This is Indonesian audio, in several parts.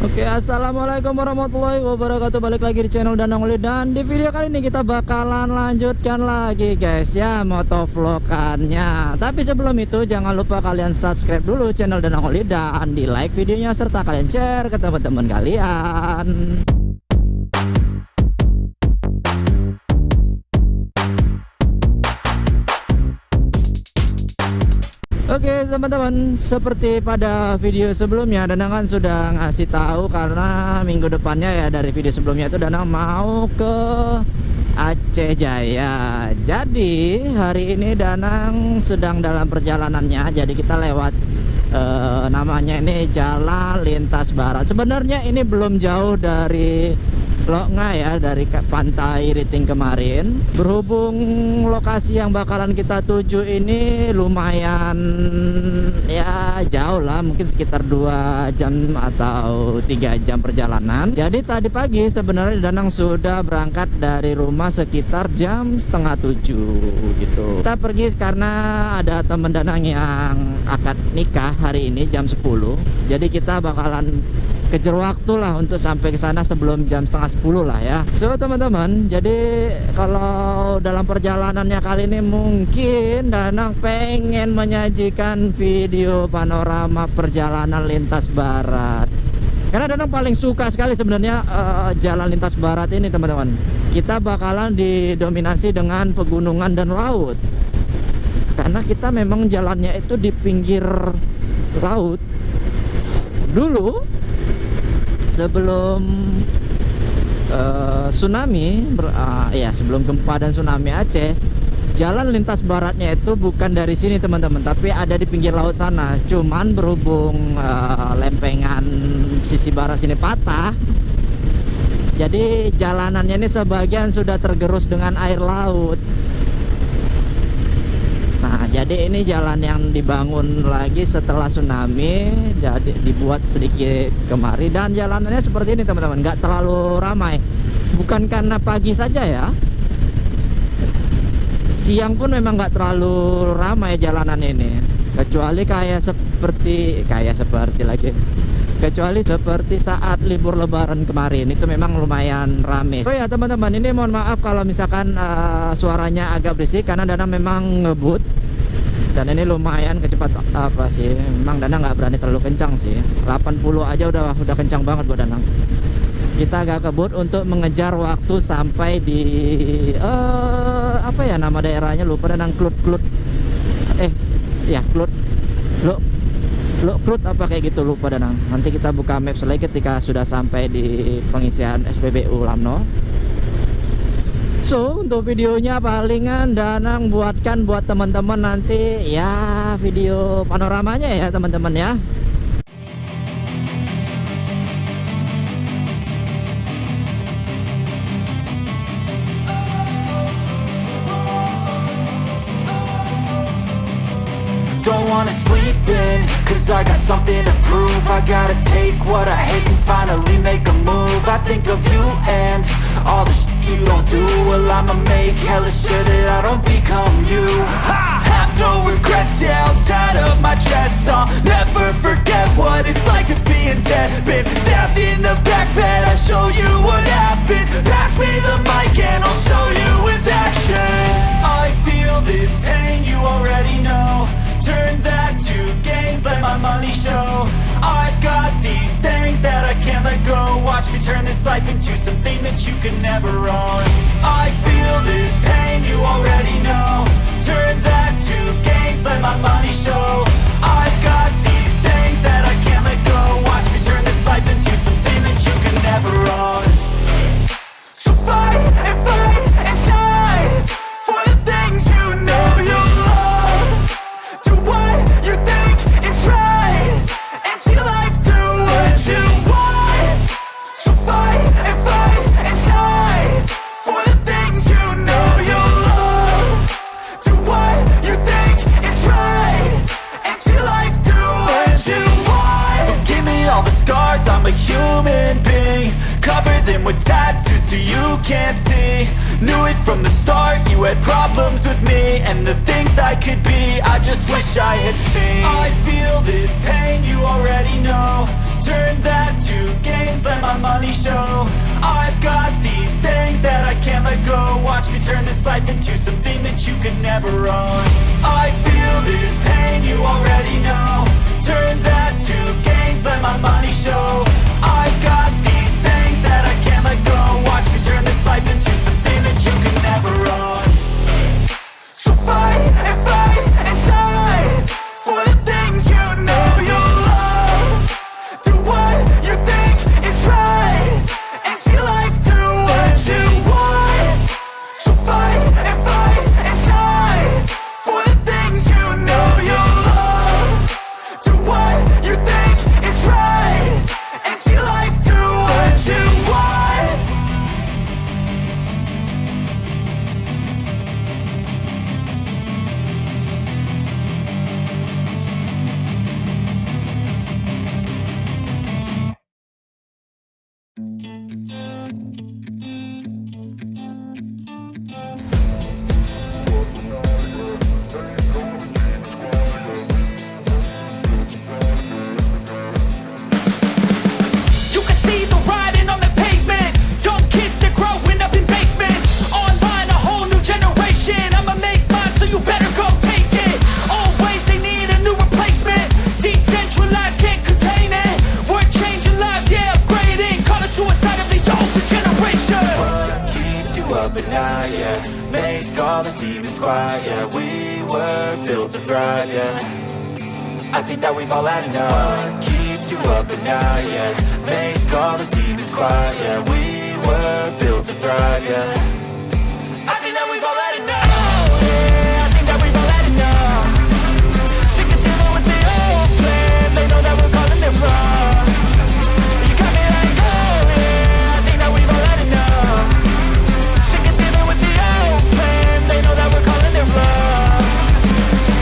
Oke, assalamualaikum warahmatullahi wabarakatuh. Balik lagi di channel Danang Oli. Dan di video kali ini kita bakalan lanjutkan lagi guys ya, motovlogannya. Tapi sebelum itu jangan lupa kalian subscribe dulu channel Danang Oli dan di like videonya serta kalian share ke teman-teman kalian. Oke teman-teman, seperti pada video sebelumnya Danang kan sudah ngasih tahu karena minggu depannya ya, dari video sebelumnya itu Danang mau ke Aceh Jaya. Jadi hari ini Danang sedang dalam perjalanannya. Jadi kita lewat namanya ini Jalan Lintas Barat. Sebenarnya ini belum jauh dari Loknga ya, dari pantai Riting kemarin. Berhubung lokasi yang bakalan kita tuju ini lumayan ya jauh lah, mungkin sekitar 2 jam atau 3 jam perjalanan. Jadi tadi pagi sebenarnya Danang sudah berangkat dari rumah sekitar jam setengah 7 gitu. Kita pergi karena ada teman Danang yang akad nikah hari ini jam 10. Jadi kita bakalan kejar waktu lah untuk sampai ke sana sebelum jam setengah 10 lah ya. So teman-teman, jadi kalau dalam perjalanannya kali ini mungkin Danang pengen menyajikan video panorama perjalanan lintas barat. Karena Danang paling suka sekali sebenarnya jalan lintas barat ini teman-teman. Kita bakalan didominasi dengan pegunungan dan laut. Karena kita memang jalannya itu di pinggir laut. Dulu sebelum tsunami sebelum gempa dan tsunami Aceh, jalan lintas baratnya itu bukan dari sini teman-teman, tapi ada di pinggir laut sana. Cuman berhubung lempengan sisi barat sini patah, jadi jalanannya ini sebagian sudah tergerus dengan air laut. Nah, jadi ini jalan yang dibangun lagi setelah tsunami, jadi dibuat sedikit kemari. Dan jalanannya seperti ini teman-teman, nggak terlalu ramai. Bukan karena pagi saja ya, siang pun memang nggak terlalu ramai jalanan ini. Kecuali kecuali seperti saat libur lebaran kemarin, itu memang lumayan rame. So ya teman-teman, ini mohon maaf kalau misalkan suaranya agak berisik karena Danang memang ngebut. Dan ini lumayan kecepatan memang Danang nggak berani terlalu kencang sih. 80 aja udah kencang banget buat Danang. Kita agak kebut untuk mengejar waktu sampai di apa ya nama daerahnya, lupa Danang. Klut apa kayak gitu, lupa Danang. Nanti kita buka maps lagi ketika sudah sampai di pengisian SPBU Lamno. So untuk videonya palingan Danang buatkan buat teman-teman nanti ya, video panoramanya ya teman-teman ya. Don't wanna sleep in, cause I got something to prove. I gotta take what I hate and finally make a move. I think of you and all the shit you don't do. Well, I'ma make hella sure that I don't become you. I have no regrets, yeah, I'll tie up my chest. I'll never forget what it's like to be in debt. Been stabbed in the back bed, I'll show you what happens. Pass me the mic and I'll show you with action. I feel this pain, you already know. Turn that to gains, let my money show. I've got these things that I can't let go. Watch me turn this life into something that you can never own. I feel this pain, you already know. Turn that to gains, let my money show. I've got these things that I can't let go. Watch me turn this life into something that you can never own. So fight and die for the things you know you love. Do what you think is right, and see life do what you want. So fight and die for the things you know you love. Do what you think is right, and see life do what you want. So give me all the scars, I'm a human being. Cover them with tattoos so you can't see. Knew it from the start, you had problems with me and the things I could be, I just wish I had seen. I feel this pain, you already know. Turn that to gain. turn this life into something that you could never own. I feel this pain, you already know. Turn that to gains, let my money show. I got these things that I can't let go. Watch me turn this life into something that you could never own. So fight and die for the things you know you love. Do what you think is right and see life do what you want. So fight and die for the things you know you love. Do what you think is right and see life do what you want. You can see the writing on the pavement. Young kids, they're growing up in basements. Online, a whole new generation. I'ma make mine, so you better go take it. Always, they need a new replacement. Decentralized, can't contain it. We're changing lives, yeah, upgrading. Call it suicide of the older generation. What keeps you up at night, yeah? Make all the demons quiet, yeah. We were built to thrive, yeah. I think that we've all had enough. What keeps you up at night, yeah? Make all the demons quiet, yeah. We were built to thrive, yeah. I think that we've all had enough. Yeah, I think that we've all had enough. Sick of dealing with the old plan. They know that we're calling them wrong. You got me like, oh yeah, I think that we've all had enough. Sick of dealing with the old plan. They know that we're calling them wrong.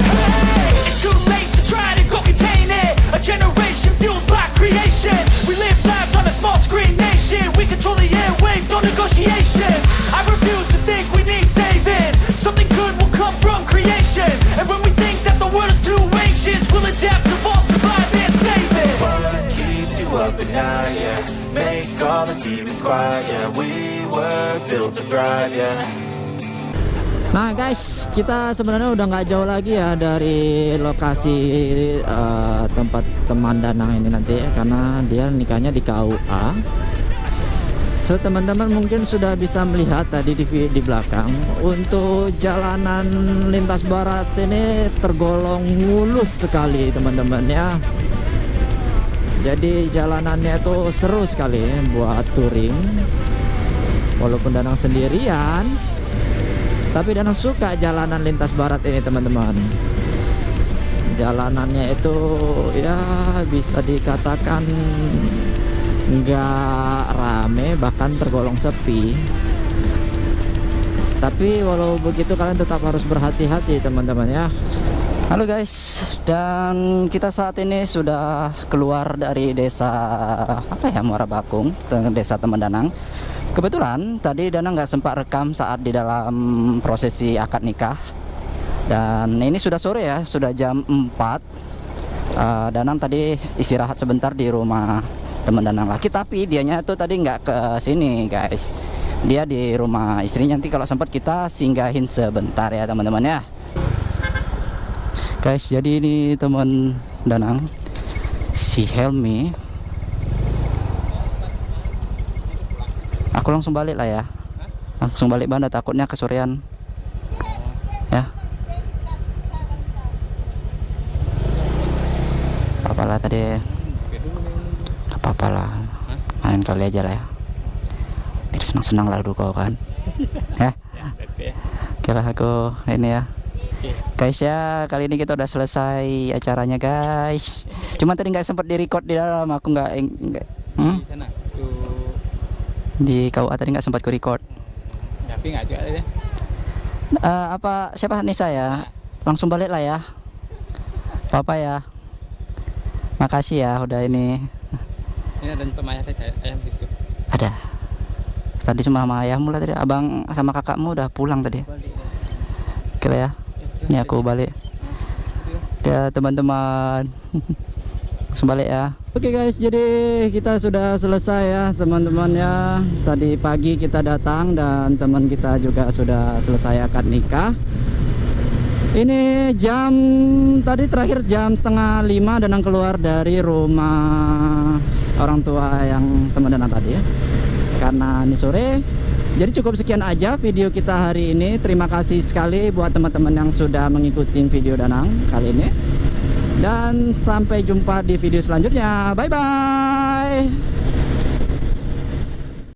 Hey, it's too late to try to go contain it. A generation fueled by creation. We live lives on a small screen nation. We control the airwaves, no negotiation. I refuse to think we need saving. Something good will come from creation. And when we think that the world is too anxious, we'll adapt, evolve, survive, and save it. What keeps you up at night, yeah? Make all the demons quiet, yeah. We were built to thrive, yeah. Nah guys, kita sebenarnya udah nggak jauh lagi ya dari lokasi tempat teman Danang ini nanti ya, karena dia nikahnya di KUA. So teman-teman mungkin sudah bisa melihat tadi di belakang, untuk jalanan lintas barat ini tergolong mulus sekali teman-teman ya. Jadi jalanannya tuh seru sekali buat touring. Walaupun Danang sendirian, tapi Danang suka jalanan lintas barat ini teman-teman. Jalanannya itu ya bisa dikatakan nggak rame, bahkan tergolong sepi. Tapi walau begitu kalian tetap harus berhati-hati teman-teman ya. Halo guys, dan kita saat ini sudah keluar dari desa Muara Bakung, desa teman Danang. Kebetulan tadi Danang nggak sempat rekam saat di dalam prosesi akad nikah. Dan ini sudah sore ya, sudah jam 4. Danang tadi istirahat sebentar di rumah teman Danang laki, tapi dianya tuh tadi nggak ke sini guys. Dia di rumah istrinya, nanti kalau sempat kita singgahin sebentar ya teman-teman ya. Guys, jadi ini teman Danang, si Helmi. Aku langsung balik lah ya. Langsung balik Banda, takutnya kesorean. Ya. Apa-apalah tadi. Apa-apalah. Main kali aja lah ya. Biar senang-senang lah dulu kau kan. Ya. Oke lah aku ini ya. Guys ya, kali ini kita udah selesai acaranya guys. Cuma tadi nggak sempat di-record di dalam, aku nggak di sana tuh di KUA tadi nggak sempat ku record. tapi nggak juga ya. Apa siapa Nisa ya? Langsung balik lah ya. Papa ya. Makasih ya udah ini. Ini ada pemayah tadi ayam di situ. Ada. Tadi cuma sama ayahmu lah tadi. Abang sama kakakmu udah pulang tadi. Oke lah ya. Ini aku balik. Ya teman-teman. Kembali ya. Oke guys, jadi kita sudah selesai ya teman-teman ya. Tadi pagi kita datang dan teman kita juga sudah selesai akad nikah. Ini jam tadi terakhir jam 4:30 Danang keluar dari rumah orang tua yang teman Danang tadi ya. Karena ini sore. Jadi cukup sekian aja video kita hari ini. Terima kasih sekali buat teman-teman yang sudah mengikuti video Danang kali ini. Dan sampai jumpa di video selanjutnya. Bye bye.